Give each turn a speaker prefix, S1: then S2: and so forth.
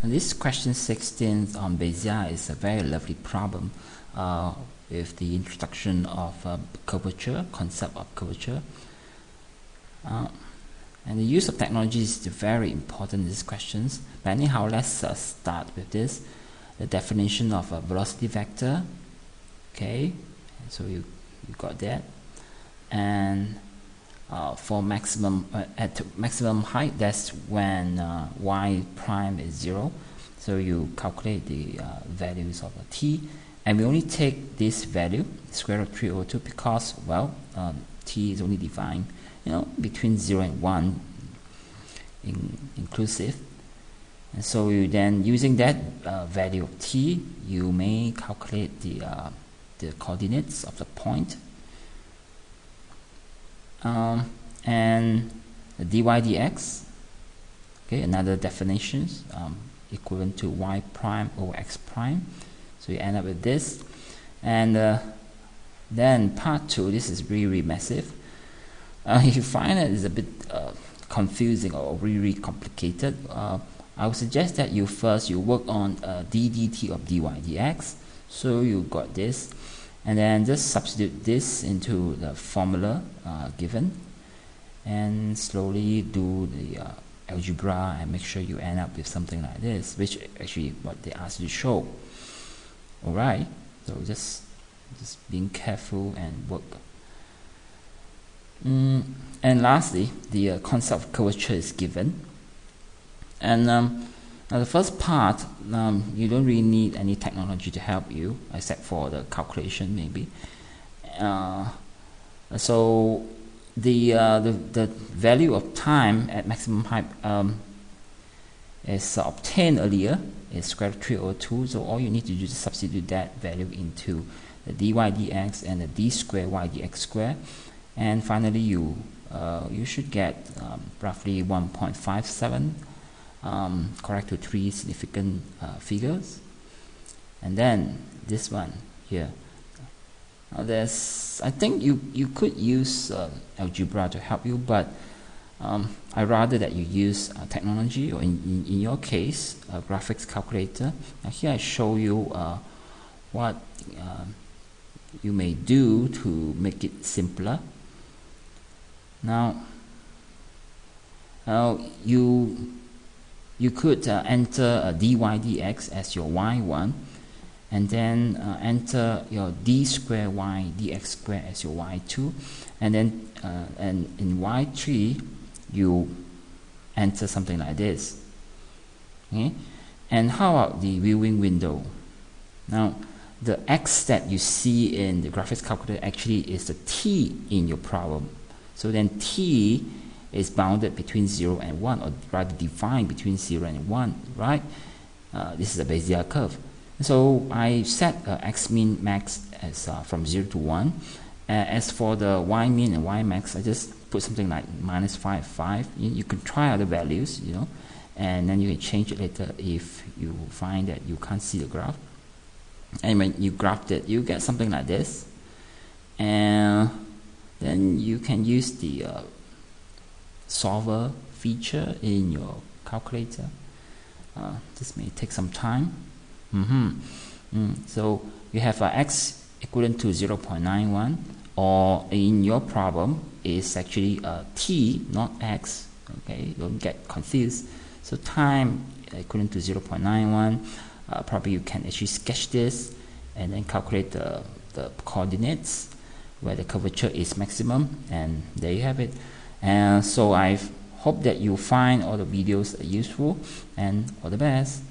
S1: And this question 16 on Bezier is a very lovely problem with the introduction of curvature, concept of curvature. And the use of technology is very important in these questions. But anyhow, let's start with this. The definition of a velocity vector. Okay, so you got that. And for maximum at maximum height, that's when y prime is 0. So you calculate the values of t, and we only take this value, square root 3 over 2, because well, t is only defined, between 0 and 1 inclusive. And so you then, using that value of t, you may calculate the coordinates of the point. And the dy dx, okay, another definitions, equivalent to y prime over x prime. So you end up with this. And then part 2, this is really massive. If you find it is a bit confusing or really complicated, I would suggest that you work on d dt of dy dx. So you got this, and then just substitute this into the formula given, and slowly do the algebra and make sure you end up with something like this, which actually what they asked you to show. Alright, so just being careful and work. And lastly, the concept of curvature is given. And now the first part, you don't really need any technology to help you, except for the calculation maybe. So the value of time at maximum height is obtained earlier, is square root 3 over 2. So all you need to do is substitute that value into the dy dx and the d square y dx square, and finally you should get roughly 1.57. Correct to 3 significant figures. And then this one here, I think you could use algebra to help you, but I rather that you use technology, or in your case a graphics calculator. Now here I show you what you may do to make it simpler. Now you could enter dy dx as your y1, and then enter your d square y dx square as your y2, and then and in y3 you enter something like this. Okay, and how about the viewing window? Now the x that you see in the graphics calculator actually is the t in your problem. So then t is bounded between 0 and 1, or rather defined between 0 and 1, right? This is a Bezier curve. So I set x min max as from 0 to 1. As for the y min and y max, I just put something like minus 5. You can try other values, and then you can change it later if you find that you can't see the graph. And when you graph it, you get something like this. And then you can use the solver feature in your calculator. This may take some time. So you have x equivalent to 0.91, or in your problem is actually t, not x. Okay, don't get confused. So time equivalent to 0.91. Probably you can actually sketch this and then calculate the coordinates where the curvature is maximum, and there you have it. And so I hope that you find all the videos useful, and all the best.